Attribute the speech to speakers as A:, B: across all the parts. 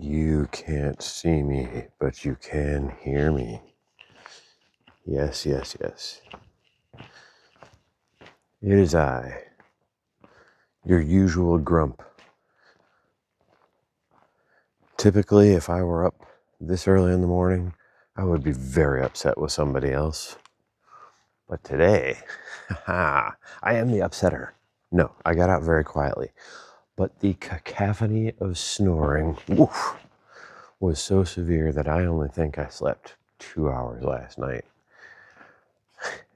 A: You can't see me, but you can hear me. Yes, yes, yes. It is I, your usual grump. Typically, if I were up this early in the morning, I would be very upset with somebody else. But today, I am the upsetter. No, I got out very quietly. But the cacophony of snoring, was so severe that I only think I slept 2 hours last night.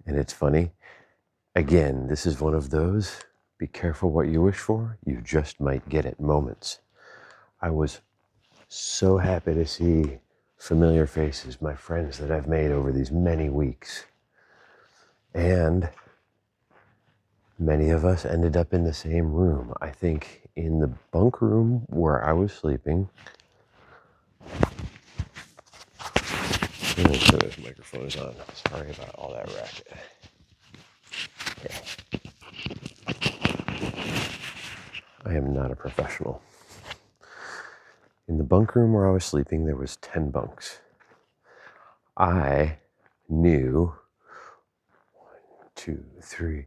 A: And it's funny. Again, this is one of those, be careful what you wish for, you just might get it moments. I was so happy to see familiar faces, my friends that I've made over these many weeks. And many of us ended up in the same room. I think in the bunk room where I was sleeping. Let me make sure this microphone is on. Sorry about all that racket. Okay. I am not a professional. In the bunk room where I was sleeping, there was 10 bunks. I knew 1, 2, 3,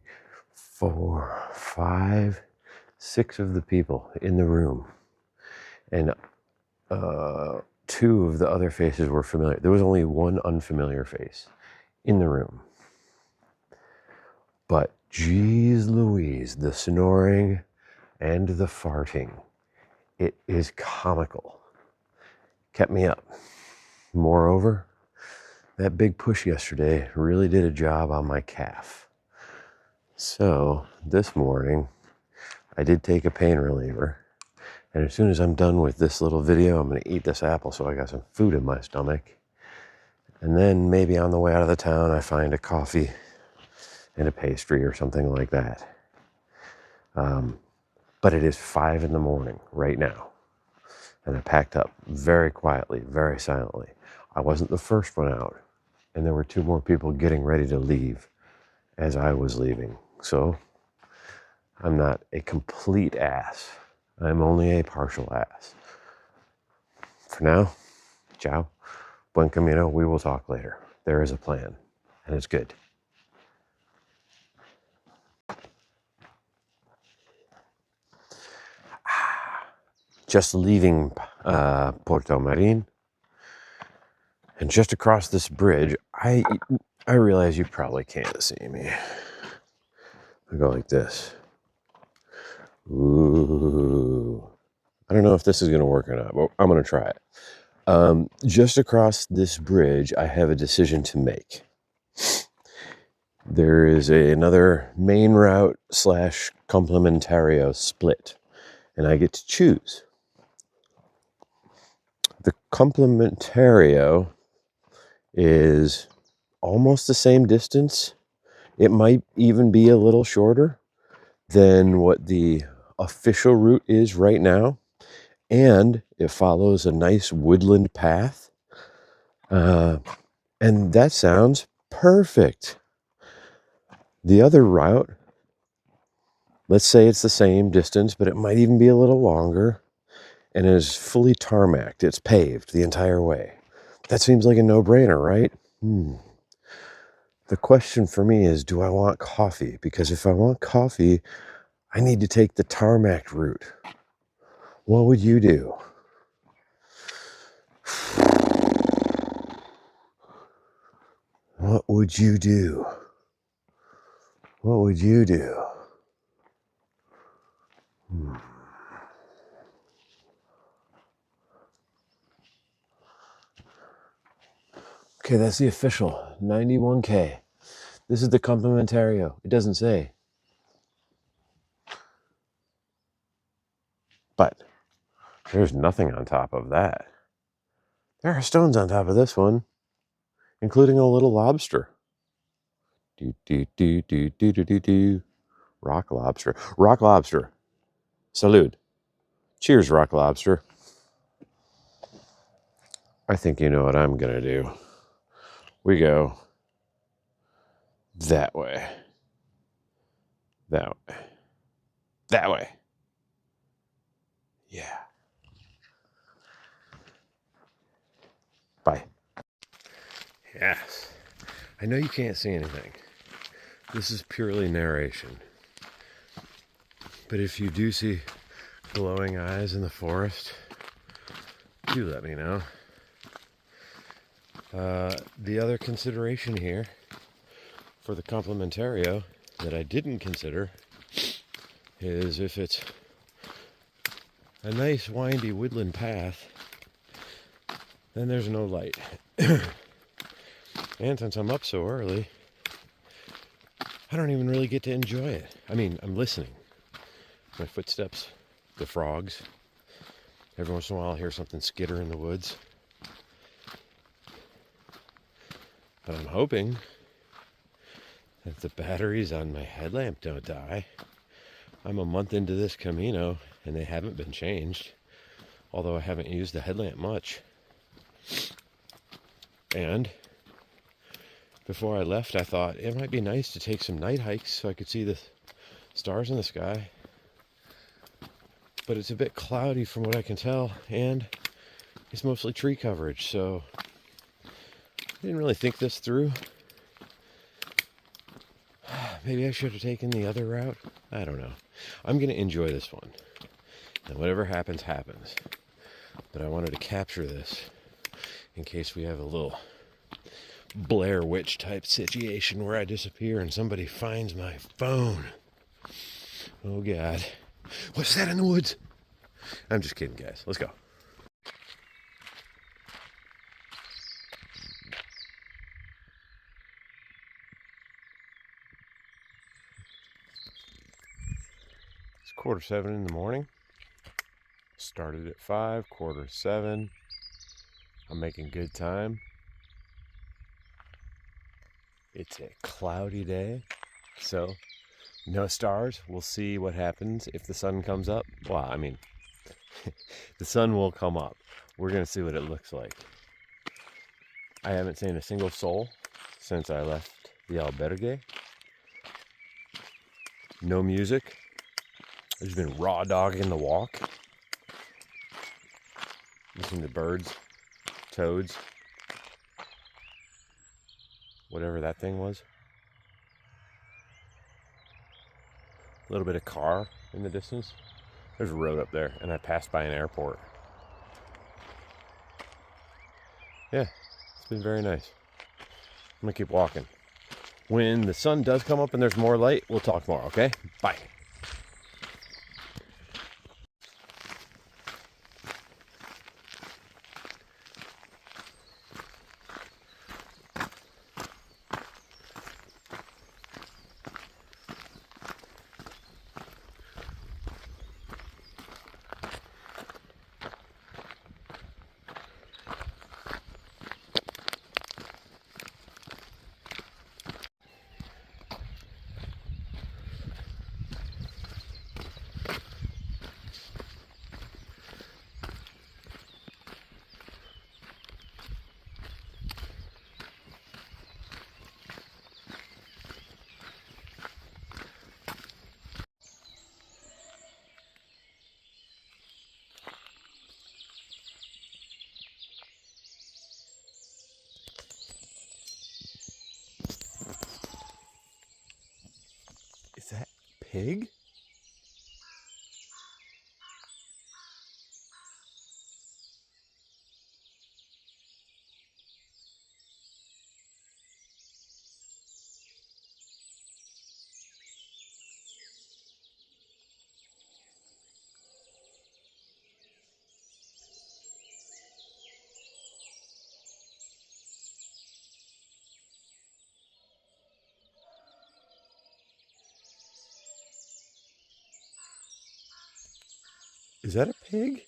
A: 4, 5, 6 of the people in the room. And 2 of the other faces were familiar. There was only one unfamiliar face in the room. But geez Louise, the snoring and the farting, it is comical. Kept me up. Moreover, that big push yesterday really did a job on my calf. So this morning, I did take a pain reliever. And as soon as I'm done with this little video, I'm going to eat this apple so I got some food in my stomach. And then maybe on the way out of the town, I find a coffee and a pastry or something like that. But it is 5 in the morning right now. And I packed up very quietly, very silently. I wasn't the first one out. And there were 2 more people getting ready to leave as I was leaving. So I'm not a complete ass. I'm only a partial ass. For now, ciao. Buen camino. We will talk later. There is a plan, and it's good. Just leaving Puerto Marin, and just across this bridge, I realize you probably can't see me. I go like this. Ooh. I don't know if this is going to work or not, but I'm going to try it. Just across this bridge, I have a decision to make. There is another main route / complementario split, and I get to choose. The complementario is almost the same distance. It might even be a little shorter than what the official route is right now. And it follows a nice woodland path. And that sounds perfect. The other route, let's say it's the same distance, but it might even be a little longer, and is fully tarmacked. It's paved the entire way. That seems like a no-brainer, right? The question for me is, do I want coffee? Because if I want coffee, I need to take the tarmac route. What would you do? What would you do? What would you do? Okay, that's the official 91K. This is the complementario. It doesn't say. But there's nothing on top of that. There are stones on top of this one, including a little lobster. Rock lobster. Rock lobster. Salud. Cheers, rock lobster. I think you know what I'm going to do. We go that way. That way. That way. Yeah. Yes. I know you can't see anything. This is purely narration. But if you do see glowing eyes in the forest, do let me know. The other consideration here for the complementario that I didn't consider is if it's a nice windy woodland path, then there's no light. And since I'm up so early, I don't even really get to enjoy it. I mean, I'm listening. My footsteps, the frogs. Every once in a while I'll hear something skitter in the woods. But I'm hoping that the batteries on my headlamp don't die. I'm a month into this Camino and they haven't been changed, although I haven't used the headlamp much. And before I left, I thought it might be nice to take some night hikes so I could see the stars in the sky. But it's a bit cloudy from what I can tell, and it's mostly tree coverage, so I didn't really think this through. Maybe I should have taken the other route. I don't know. I'm going to enjoy this one. And whatever happens, happens. But I wanted to capture this in case we have a little Blair Witch type situation where I disappear and somebody finds my phone. Oh God. What's that in the woods? I'm just kidding, guys. Let's go. It's 6:45 in the morning. Started at 5, 6:45. I'm making good time. It's a cloudy day, so no stars. We'll see what happens if the sun comes up. Well, I mean, the sun will come up. We're going to see what it looks like. I haven't seen a single soul since I left the albergue. No music. There's been raw dogging the walk. Listening to birds, toads, whatever that thing was. A little bit of car in the distance. There's a road up there, and I passed by an airport. Yeah, it's been very nice. I'm gonna keep walking. When the sun does come up and there's more light, we'll talk more, okay? Bye. Is that pig? Is that a pig?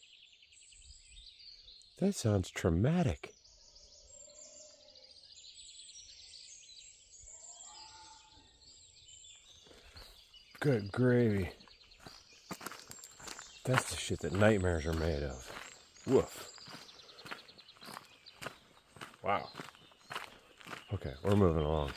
A: That sounds traumatic. Good gravy. That's the shit that nightmares are made of. Woof. Wow. Okay, we're moving along.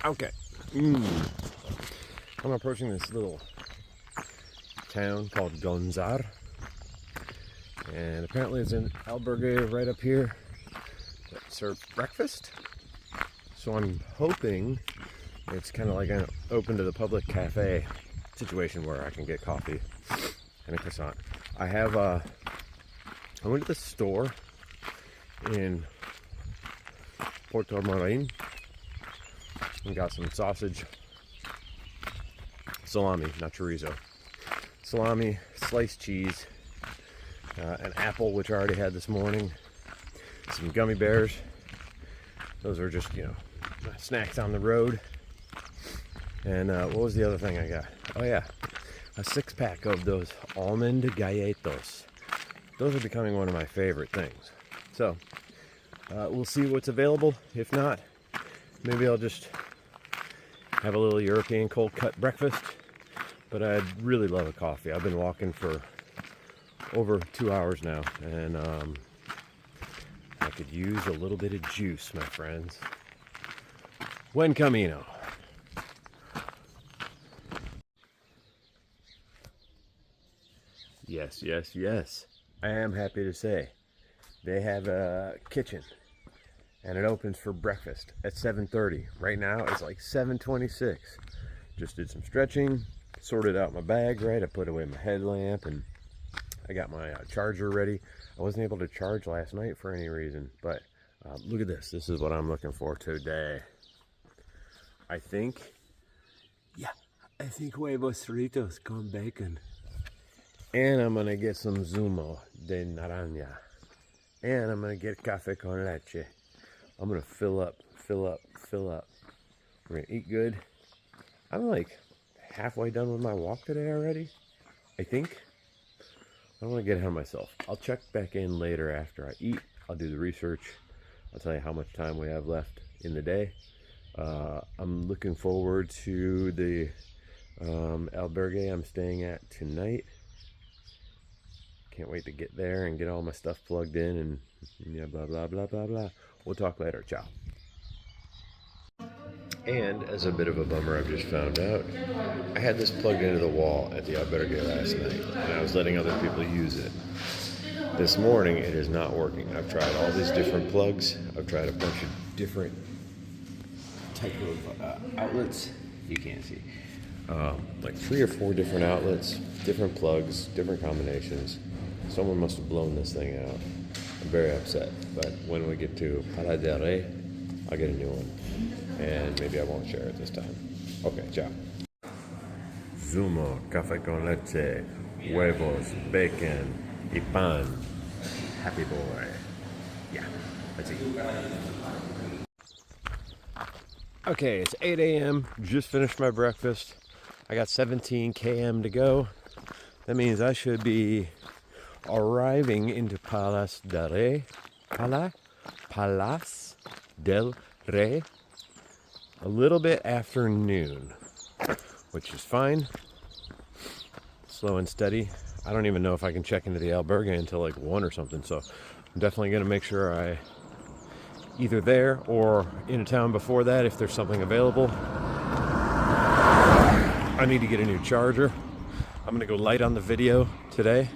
A: Okay. I'm approaching this little town called Gonzar. And apparently it's an albergue right up here that serves breakfast. So I'm hoping it's kind of like an open to the public cafe situation where I can get coffee and a croissant. I went to the store in Porto Marin and got some sausage, salami, not chorizo, salami, sliced cheese, an apple, which I already had this morning, some gummy bears. Those are just, snacks on the road. And what was the other thing I got? Oh yeah, a 6-pack of those almond galletos. Those are becoming one of my favorite things. So we'll see what's available. If not, maybe I'll just have a little European cold cut breakfast. But I'd really love a coffee. I've been walking for over 2 hours now, and I could use a little bit of juice, my friends. Buen Camino. Yes, yes, yes. I am happy to say they have a kitchen, and it opens for breakfast at 7:30. Right now it's like 7:26. Just did some stretching, sorted out my bag, right? I put away my headlamp, and I got my charger ready. I wasn't able to charge last night for any reason, but look at this. This is what I'm looking for today. I think huevos fritos con bacon. And I'm gonna get some zumo de naranja. And I'm gonna get cafe con leche. I'm gonna fill up. We're gonna eat good. I'm like halfway done with my walk today already, I think. I don't want to get ahead of myself. I'll check back in later after I eat. I'll do the research. I'll tell you how much time we have left in the day. I'm looking forward to the albergue I'm staying at tonight. Can't wait to get there and get all my stuff plugged in and yeah, blah, blah, blah, blah, blah. We'll talk later. Ciao. And as a bit of a bummer, I've just found out, I had this plugged into the wall at the albergue last night, and I was letting other people use it. This morning, it is not working. I've tried all these different plugs. I've tried a bunch of different type of outlets. You can't see. Like 3 or 4 different outlets, different plugs, different combinations. Someone must have blown this thing out. I'm very upset, but when we get to Palas del Rei, I'll get a new one. And maybe I won't share it this time. Okay, ciao. Zumo, café con leche, huevos, bacon, y pan. Happy boy. Yeah, let's eat. Okay, it's 8 a.m. Just finished my breakfast. I got 17 km to go. That means I should be arriving into Palas del Rei. Palas del Rei. A little bit after noon, which is fine. Slow and steady. I don't even know if I can check into the albergue until like 1 or something, so I'm definitely going to make sure I either there or in a town before that if there's something available. I need to get a new charger. I'm going to go light on the video today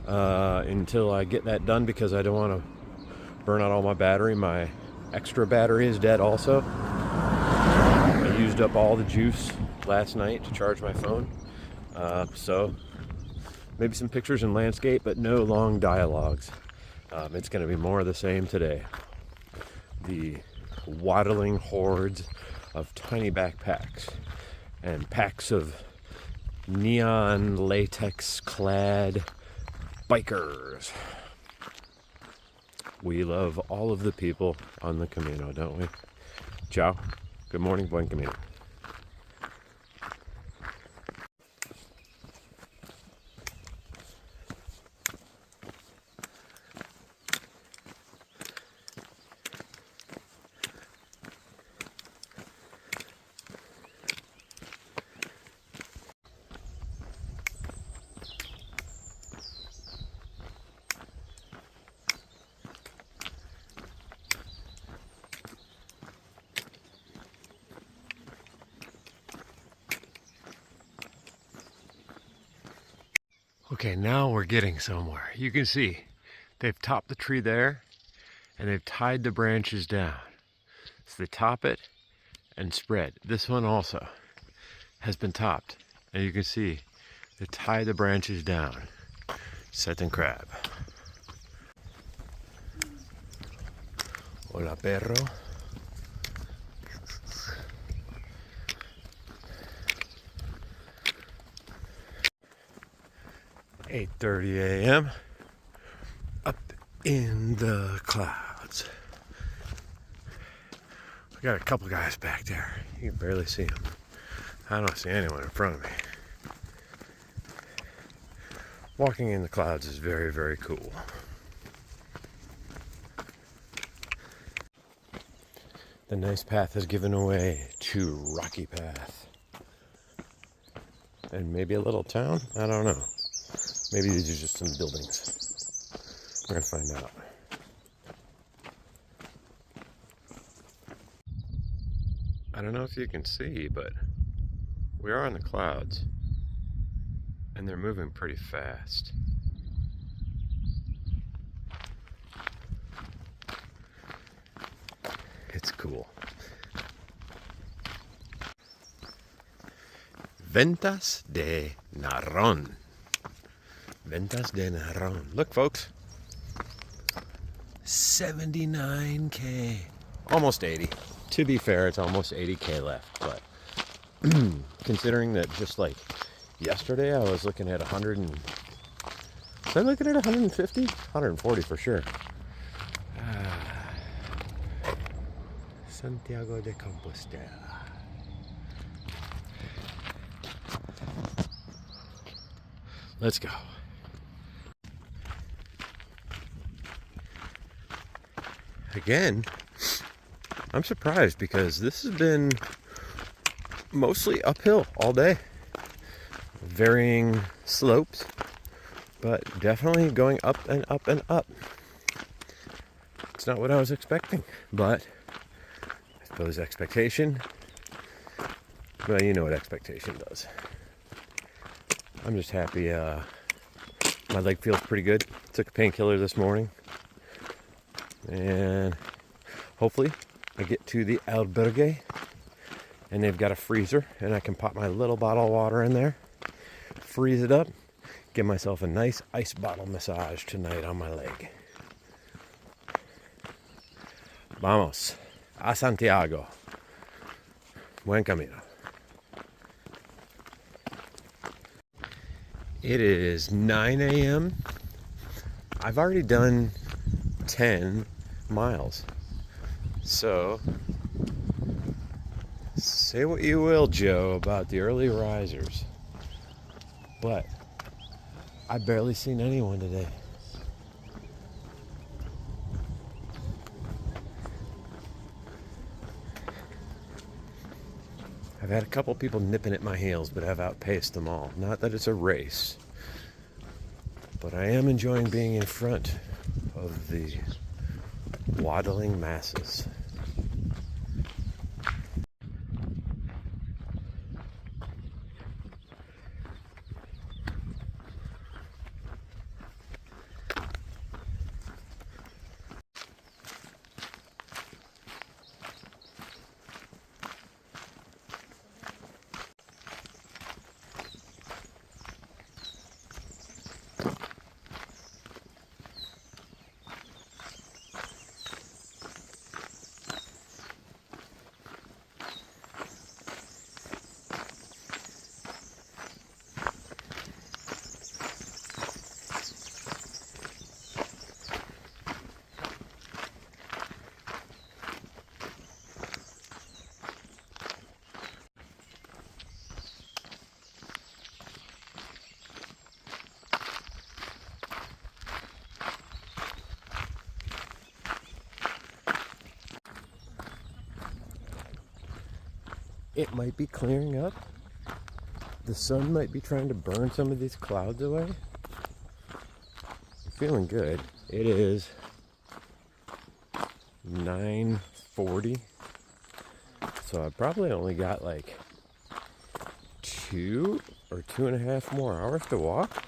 A: until I get that done because I don't want to burn out all my battery. My extra battery is dead also. I used up all the juice last night to charge my phone. So maybe some pictures and landscape, but no long dialogues. It's going to be more of the same today. The waddling hordes of tiny backpacks and packs of neon latex clad bikers. We love all of the people on the Camino, don't we? Ciao. Good morning, buen Camino. Okay, now we're getting somewhere. You can see they've topped the tree there and they've tied the branches down. So they top it and spread. This one also has been topped. And you can see they tie the branches down. Set and crab. Hola, perro. "8:30 a.m. up in the clouds." We got a couple guys back there. You can barely see them. I don't see anyone in front of me. Walking in the clouds is very, very cool. The nice path has given way to rocky path. And maybe a little town? I don't know. Maybe these are just some buildings. We're gonna find out. I don't know if you can see, but we are in the clouds. And they're moving pretty fast. It's cool. Ventas de Narón. Ventas de Narón. Look, folks. 79K. Almost 80. To be fair, it's almost 80K left. But considering that just like yesterday I was looking at 100 and... Was I looking at 150? 140 for sure. Santiago de Compostela. Let's go. Again, I'm surprised because this has been mostly uphill all day. Varying slopes, but definitely going up and up and up. It's not what I was expecting, but I suppose expectation, well, you know what expectation does. I'm just happy my leg feels pretty good. Took a painkiller this morning. And hopefully I get to the albergue and they've got a freezer and I can pop my little bottle of water in there, freeze it up, give myself a nice ice bottle massage tonight on my leg. Vamos a Santiago. Buen camino. It is 9 a.m. I've already done 10 miles. So, say what you will, Joe, about the early risers, but I've barely seen anyone today. I've had a couple people nipping at my heels, but I've outpaced them all. Not that it's a race, but I am enjoying being in front of the waddling masses. It might be clearing up. The sun might be trying to burn some of these clouds away. I'm feeling good. It is 9:40. So I probably only got like 2 or 2.5 more hours to walk.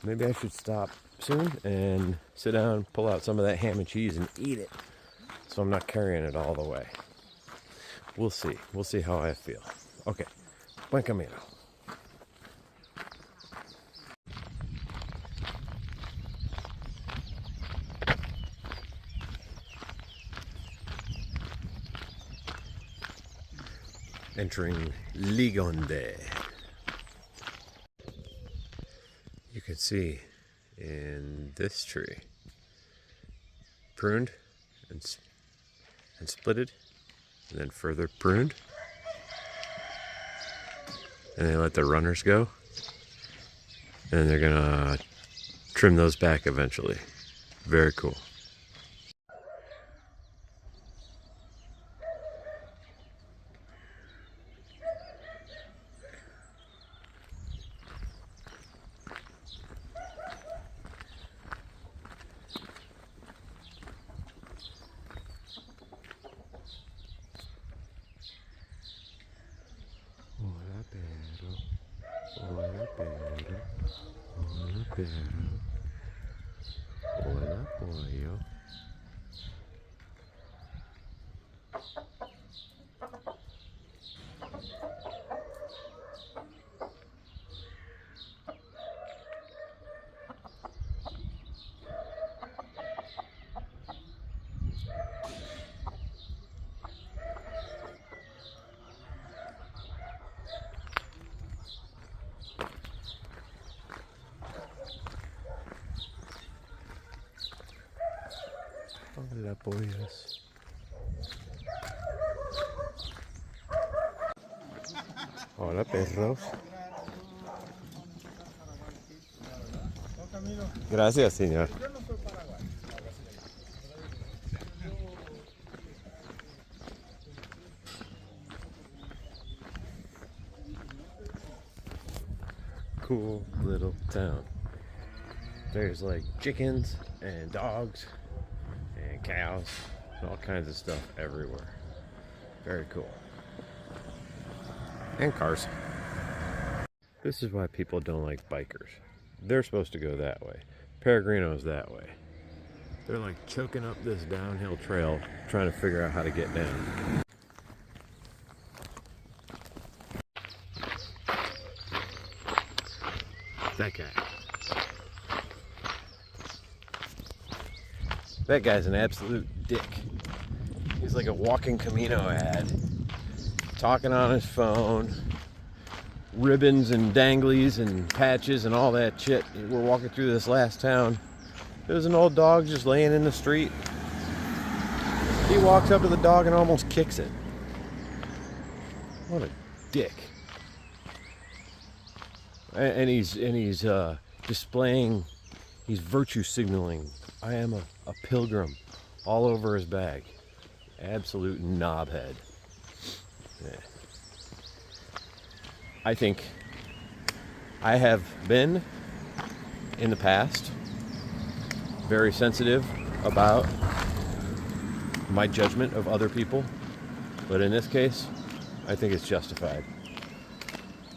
A: maybe I should stop soon and sit down, pull out some of that ham and cheese and eat it, so I'm not carrying it all the way. We'll see. We'll see how I feel. Okay. Buen camino. Entering Ligonde. You can see in this tree, pruned and splitted, and then further pruned, and they let the runners go, and they're gonna trim those back eventually. Very cool. Hola, pollo. Hola, pollos. Hola, perros. Gracias, señor. Cool little town. There's like chickens and dogs and cows and all kinds of stuff everywhere. Very cool. And cars. This is why people don't like bikers. They're supposed to go that way. Peregrino's that way. They're like choking up this downhill trail trying to figure out how to get down. That guy. That guy's an absolute dick. He's like a walking Camino ad. Talking on his phone. Ribbons and danglies and patches and all that shit. We're walking through this last town. There's an old dog just laying in the street. He walks up to the dog and almost kicks it. What a dick. And he's displaying, he's virtue signaling. I am a pilgrim all over his bag. Absolute knobhead. Yeah. I think I have been in the past very sensitive about my judgment of other people, but in this case, I think it's justified.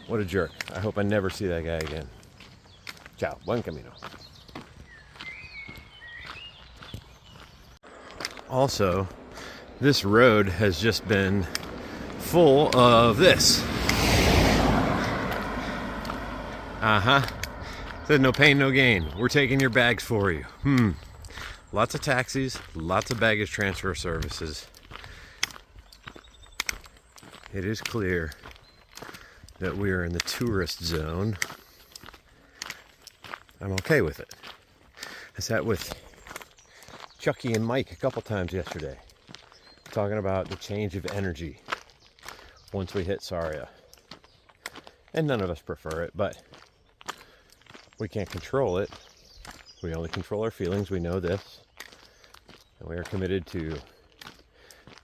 A: What a jerk. I hope I never see that guy again. Ciao. Buen camino. Also, this road has just been full of this. Said no pain, no gain. We're taking your bags for you. Lots of taxis, lots of baggage transfer services. It is clear that we are in the tourist zone. I'm okay with it. I sat with Chucky and Mike a couple times yesterday, talking about the change of energy once we hit Saria. And none of us prefer it, but we can't control it. We only control our feelings. We know this. And we are committed to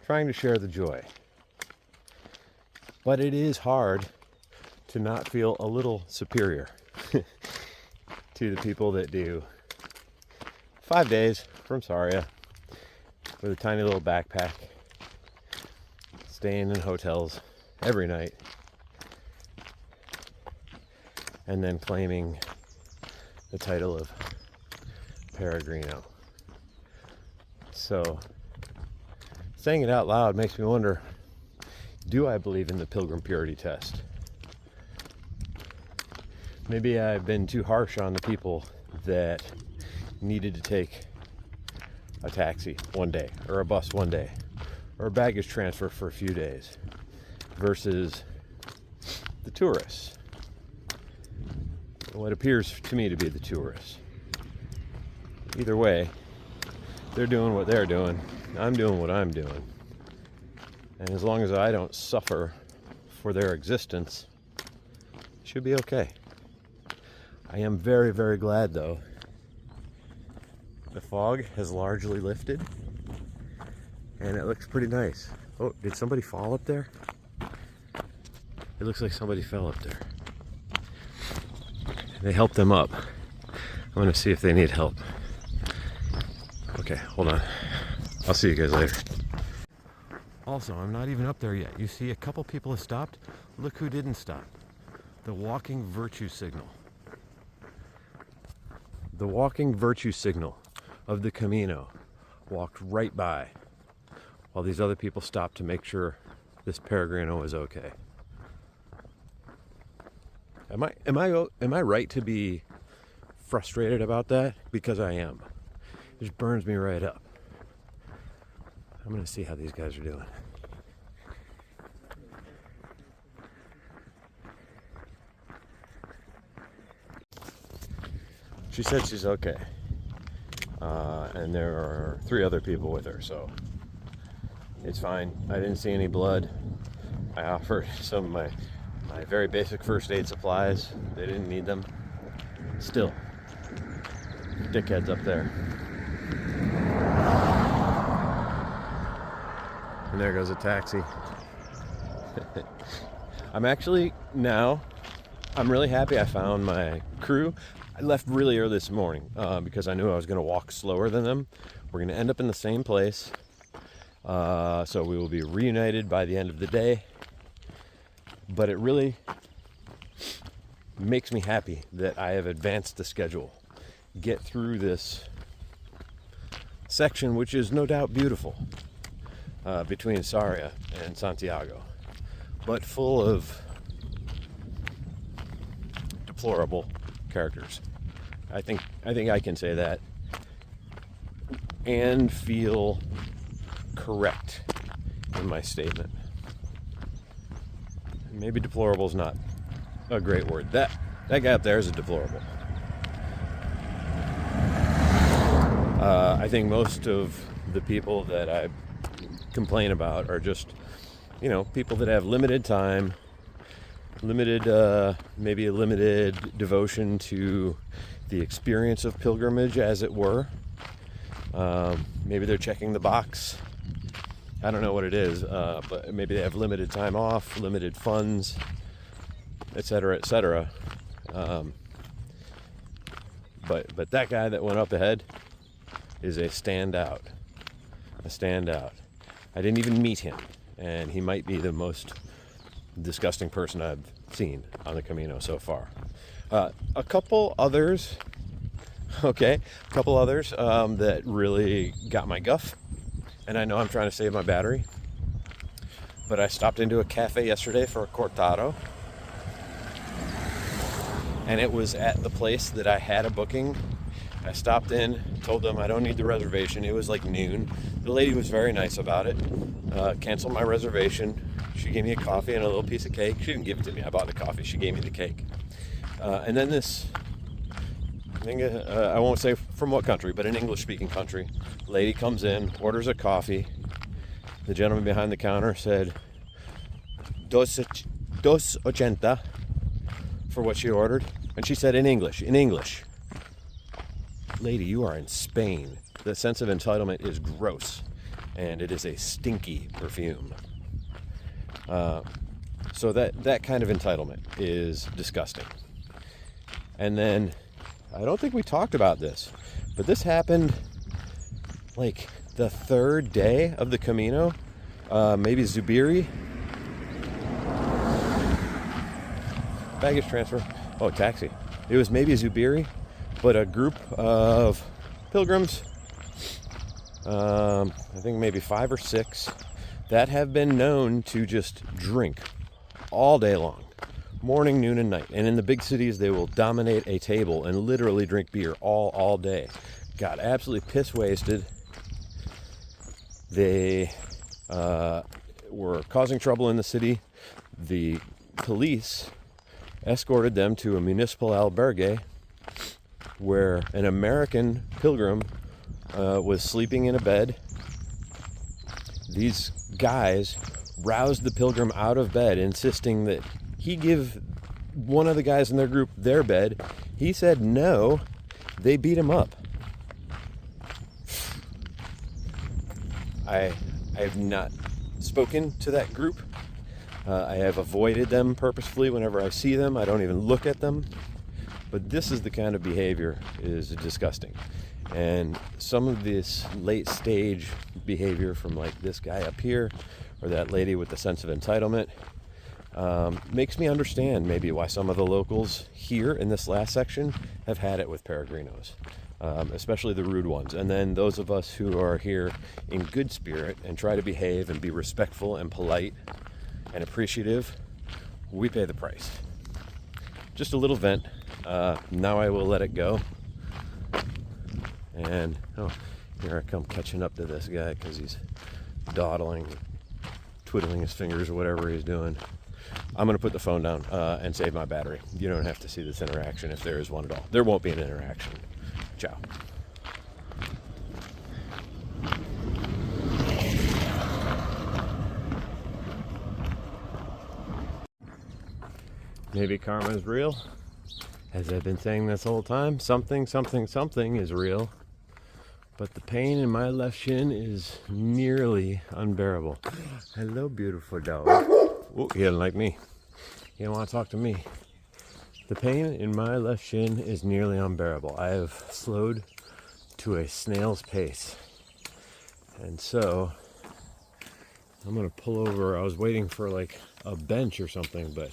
A: trying to share the joy. But it is hard to not feel a little superior to the people that do 5 days from Saria with a tiny little backpack, staying in hotels every night, and then claiming the title of Peregrino. So saying it out loud makes me wonder, do I believe in the pilgrim purity test? Maybe I've been too harsh on the people that needed to take a taxi one day, or a bus one day, or a baggage transfer for a few days, versus the tourists. What appears to me to be the tourists. Either way, they're doing what they're doing. I'm doing what I'm doing. And as long as I don't suffer for their existence, it should be okay. I am very, very glad, though, the fog has largely lifted, and it looks pretty nice. Oh, did somebody fall up there? It looks like somebody fell up there. They helped them up. I'm going to see if they need help. Okay, hold on. I'll see you guys later. Also, I'm not even up there yet. You see, a couple people have stopped. Look who didn't stop. The walking virtue signal. The walking virtue signal of the Camino walked right by while these other people stopped to make sure this Peregrino was okay. Am I right to be frustrated about that? Because I am. It just burns me right up. I'm gonna see how these guys are doing. She said she's okay. And there are 3 other people with her, so it's fine. I didn't see any blood. I offered some of my very basic first aid supplies. They didn't need them. Still, dickheads up there. And there goes a taxi. I'm really happy I found my crew. I left really early this morning because I knew I was going to walk slower than them. We're going to end up in the same place. So we will be reunited by the end of the day. But it really makes me happy that I have advanced the schedule. Get through this section, which is no doubt beautiful, between Sarria and Santiago, but full of deplorable characters. I think I can say that and feel correct in my statement. Maybe deplorable is not a great word. That guy up there is a deplorable. I think most of the people that I complain about are just, people that have limited time, maybe a limited devotion to the experience of pilgrimage, as it were. Maybe they're checking the box. I don't know what it is, but maybe they have limited time off, limited funds, etc., etc. But that guy that went up ahead is a standout. I didn't even meet him, and he might be the most disgusting person I've seen on the Camino so far. A couple others that really got my guff, and I know I'm trying to save my battery, but I stopped into a cafe yesterday for a cortado, and it was at the place that I had a booking. I stopped in, told them I don't need the reservation. It was like noon. The lady was very nice about it. Canceled my reservation. She gave me a coffee and a little piece of cake. She didn't give it to me. I bought the coffee. She gave me the cake. And then this thing, I won't say from what country, but an English-speaking country. Lady comes in, orders a coffee. The gentleman behind the counter said, dos ochenta for what she ordered. And she said in English. Lady, you are in Spain. The sense of entitlement is gross, and it is a stinky perfume. So that kind of entitlement is disgusting. And then, I don't think we talked about this, but this happened like the 3rd day of the Camino, maybe Zubiri. Baggage transfer. Oh, taxi. It was maybe Zubiri but a group of pilgrims, I think maybe 5 or 6, that have been known to just drink all day long, morning, noon, and night. And in the big cities, they will dominate a table and literally drink beer all day. Got absolutely piss wasted. They were causing trouble in the city. The police escorted them to a municipal albergue where an American pilgrim was sleeping in a bed. These guys roused the pilgrim out of bed, insisting that he give one of the guys in their group their bed. He said no. They beat him up. I have not spoken to that group. I have avoided them purposefully whenever I see them. I don't even look at them. But this is the kind of behavior is disgusting. And some of this late stage behavior from like this guy up here or that lady with the sense of entitlement makes me understand maybe why some of the locals here in this last section have had it with peregrinos, especially the rude ones. And then those of us who are here in good spirit and try to behave and be respectful and polite and appreciative, we pay the price. Just a little vent. Now I will let it go. And oh, here I come catching up to this guy because he's dawdling, twiddling his fingers or whatever he's doing. I'm going to put the phone down and save my battery. You don't have to see this interaction if there is one at all. There won't be an interaction. Ciao. Maybe karma is real. As I've been saying this whole time, something is real. But the pain in my left shin is nearly unbearable. Hello, beautiful dog. Oh, he doesn't like me. He don't want to talk to me. The pain in my left shin is nearly unbearable. I have slowed to a snail's pace. And so, I'm going to pull over. I was waiting for like a bench or something, but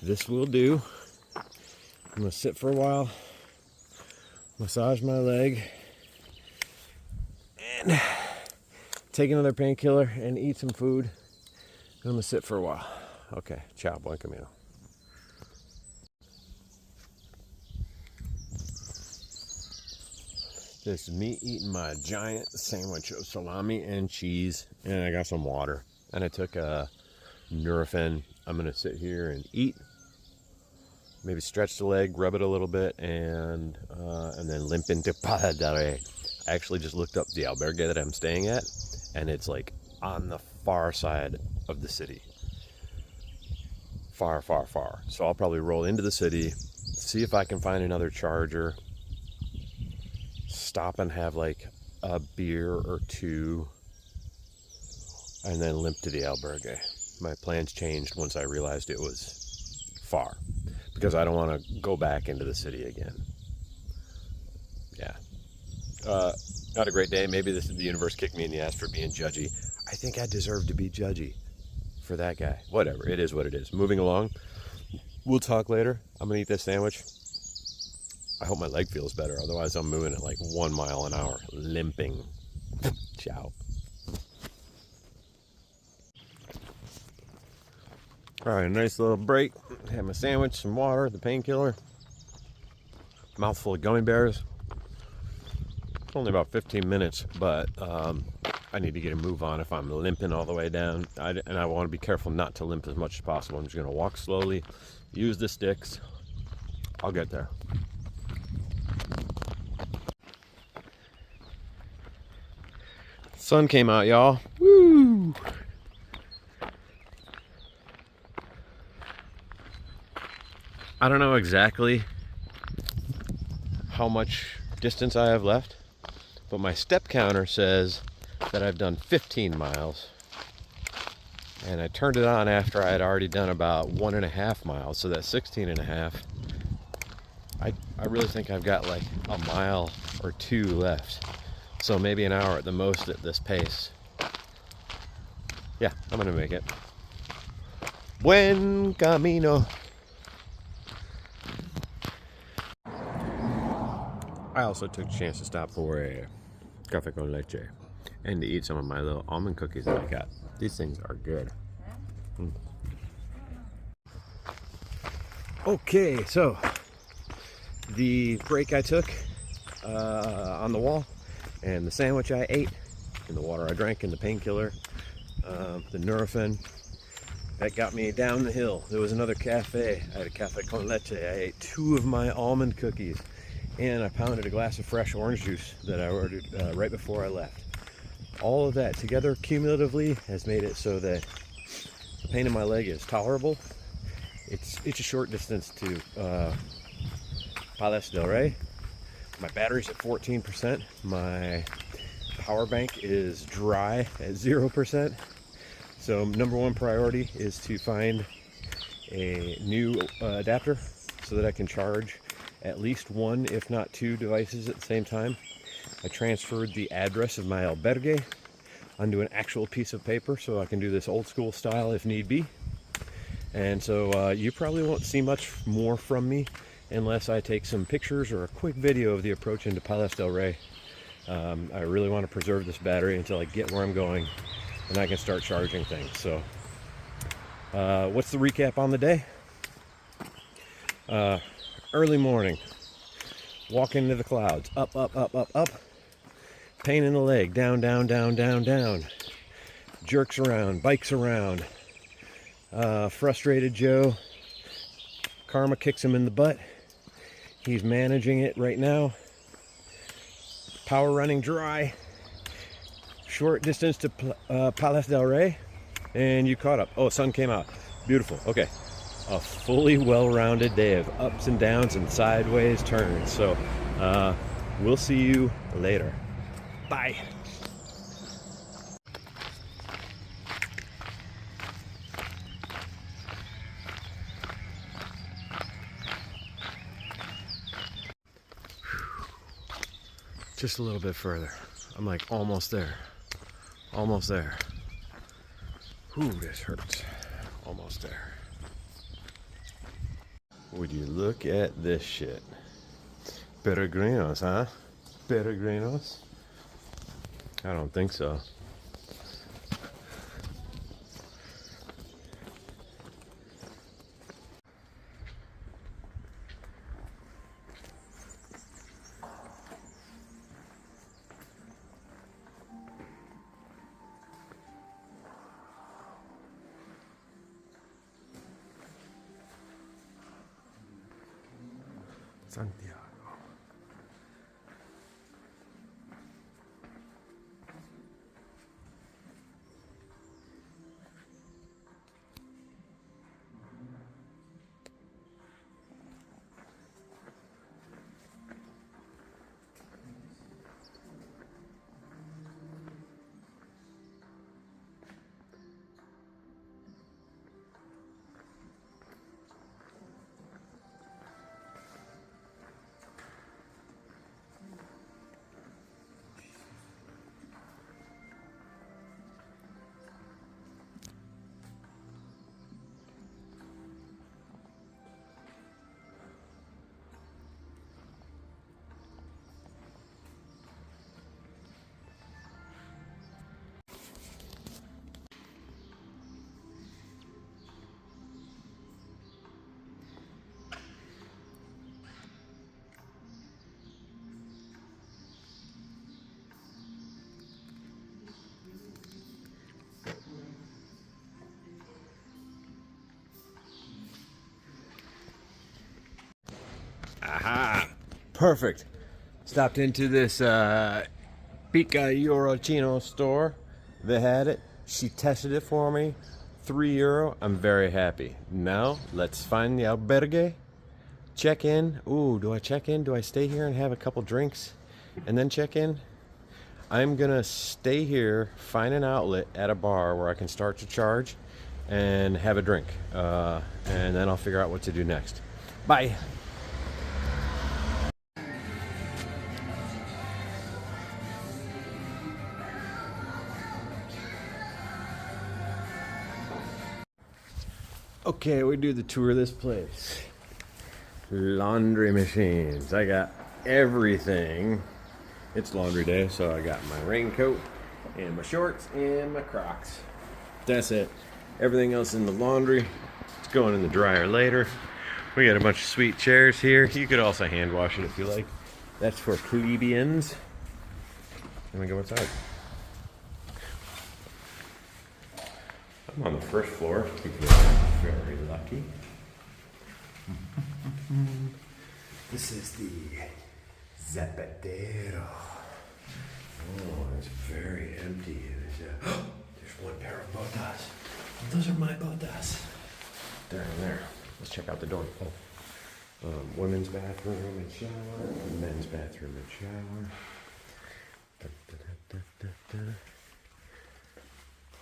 A: this will do. I'm going to sit for a while, massage my leg, and take another painkiller and eat some food. I'm going to sit for a while. Okay, ciao, buen camino. This is me eating my giant sandwich of salami and cheese, and I got some water. And I took a Nurofen. I'm going to sit here and eat. Maybe stretch the leg, rub it a little bit, and then limp into Palas del Rei. I actually just looked up the albergue that I'm staying at, and it's like on the far side of the city. Far. So I'll probably roll into the city, see if I can find another charger, stop and have like a beer or two, and then limp to the albergue. My plans changed once I realized it was far, because I don't want to go back into the city again. Yeah. Not a great day. Maybe the universe kicked me in the ass for being judgy. I think I deserve to be judgy for that guy. Whatever. It is what it is. Moving along. We'll talk later. I'm going to eat this sandwich. I hope my leg feels better. Otherwise, I'm moving at like 1 mile an hour. Limping. Ciao. All right, nice little break. Had my sandwich, some water, the painkiller. Mouthful of gummy bears. It's only about 15 minutes, but I need to get a move on if I'm limping all the way down. And I want to be careful not to limp as much as possible. I'm just going to walk slowly, use the sticks. I'll get there. Sun came out, y'all. Woo! I don't know exactly how much distance I have left, but my step counter says that I've done 15 miles. And I turned it on after I had already done about 1.5 miles, so that's 16.5. I really think I've got like a mile or 2 left. So maybe an hour at the most at this pace. Yeah, I'm gonna make it. Buen camino. I also took a chance to stop for a café con leche and to eat some of my little almond cookies that I got. These things are good. Okay, so the break I took on the wall, and the sandwich I ate, and the water I drank, and the painkiller, the Nurofen, that got me down the hill. There was another cafe. I had a café con leche. I ate 2 of my almond cookies, and I pounded a glass of fresh orange juice that I ordered right before I left. All of that together cumulatively has made it so that the pain in my leg is tolerable. It's a short distance to Palas del Rei. My battery's at 14%. My power bank is dry at 0%. So #1 priority is to find a new adapter so that I can charge at least 1, if not 2 devices at the same time. I transferred the address of my albergue onto an actual piece of paper so I can do this old school style if need be. And so you probably won't see much more from me unless I take some pictures or a quick video of the approach into Palas del Rei. I really want to preserve this battery until I get where I'm going and I can start charging things. So what's the recap on the day? Early morning, walk into the clouds, up, up, up, up, up, pain in the leg, down, down, down, down, down, jerks around, bikes around, frustrated Joe, karma kicks him in the butt, he's managing it right now, power running dry, short distance to Palas del Rei, and you caught up. Oh, sun came out, beautiful. Okay, a fully well-rounded day of ups and downs and sideways turns. So we'll see you later. Bye. Just a little bit further. I'm like almost there. Almost there. Ooh, this hurts. Almost there. Would you look at this shit? Peregrinos, huh? Peregrinos? I don't think so. Santiago. Aha! Perfect. Stopped into this Pica Eurocino store. They had it. She tested it for me. €3. I'm very happy. Now, let's find the albergue. Check in. Ooh, do I check in? Do I stay here and have a couple drinks and then check in? I'm gonna stay here, find an outlet at a bar where I can start to charge and have a drink. And then I'll figure out what to do next. Bye. Okay, we do the tour of this place. Laundry machines. I got everything. It's laundry day, so I got my raincoat and my shorts and my Crocs. That's it. Everything else in the laundry. It's going in the dryer later. We got a bunch of sweet chairs here. You could also hand wash it if you like. That's for plebeians. Let me go inside. I'm on the first floor because I'm very lucky. This is the Zapatero. Oh, it's very empty. There's one pair of botas. Those are my botas. They're in there. Let's check out the door. Oh. Women's bathroom and shower. Men's bathroom and shower.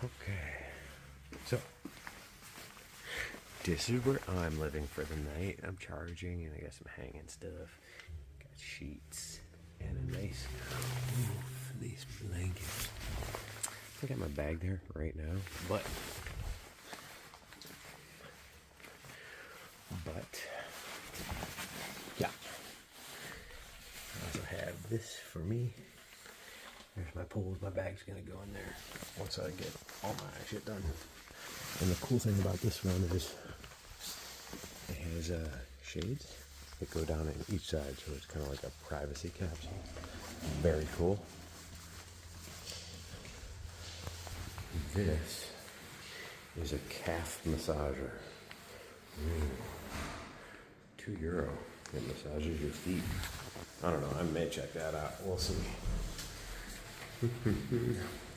A: Okay. So, this is where I'm living for the night. I'm charging and I got some hanging stuff. Got sheets and a nice fleece blanket. I got my bag there right now, but yeah. I also have this for me. There's my poles. My bag's gonna go in there once I get all my shit done. And the cool thing about this one is it has shades that go down in each side, so it's kind of like a privacy capsule. Very cool. This is a calf massager. €2. It massages your feet. I don't know. I may check that out. We'll see.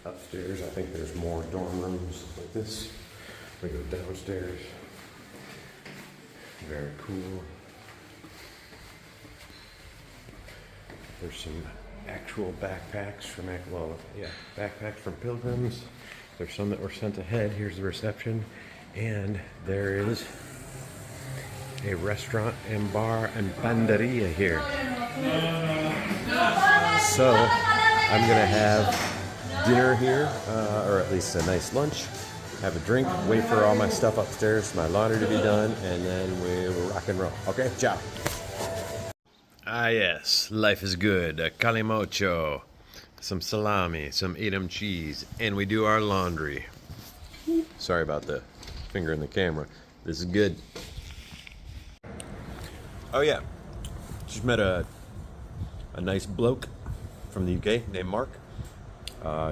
A: Upstairs, I think there's more dorm rooms like this. We go downstairs. Very cool. There's some actual backpacks from, backpacks from pilgrims. There's some that were sent ahead. Here's the reception. And there is a restaurant and bar and panderia here. So I'm gonna have dinner here, or at least a nice lunch, have a drink, wait for all my stuff upstairs, my laundry to be done, and then we'll rock and roll. Okay, ciao. Ah yes, life is good. A calimocho, some salami, some Edam cheese, and we do our laundry. Sorry about the finger in the camera. This is good. Oh yeah, just met a nice bloke from the UK named Mark.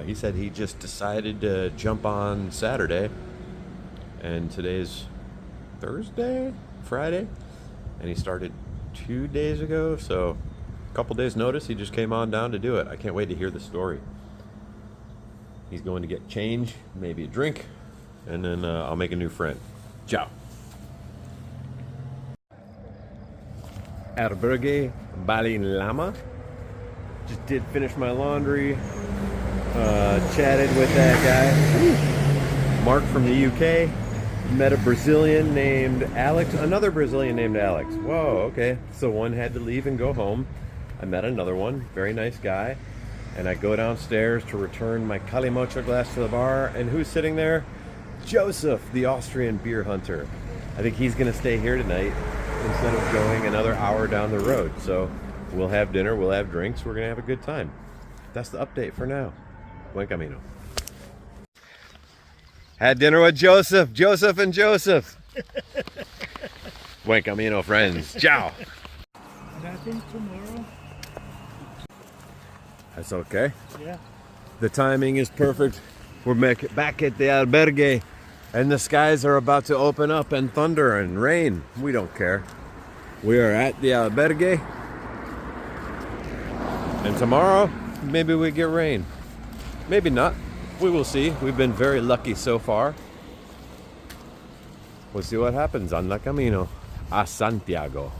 A: He said he just decided to jump on Saturday, and today's Friday, and he started 2 days ago, so a couple days notice he just came on down to do it. I can't wait to hear the story. He's going to get change, maybe a drink, and then I'll make a new friend. Ciao. Albergue Bali Lama. Just did finish my laundry. Chatted with that guy, Mark from the UK. Met a Brazilian named Alex, another Brazilian named Alex. Whoa, okay. So one had to leave and go home. I met another one, very nice guy. And I go downstairs to return my calimocho glass to the bar. And who's sitting there? Joseph, the Austrian beer hunter. I think he's gonna stay here tonight instead of going another hour down the road. So we'll have dinner, we'll have drinks, we're gonna have a good time. That's the update for now. Buen Camino. Had dinner with Joseph and Joseph. Buen Camino, friends. Ciao.
B: And I think tomorrow.
A: That's okay.
B: Yeah.
A: The timing is perfect. We're back at the albergue, and the skies are about to open up and thunder and rain. We don't care. We are at the albergue, and tomorrow maybe we get rain. Maybe not. We will see. We've been very lucky so far. We'll see what happens on the Camino a Santiago.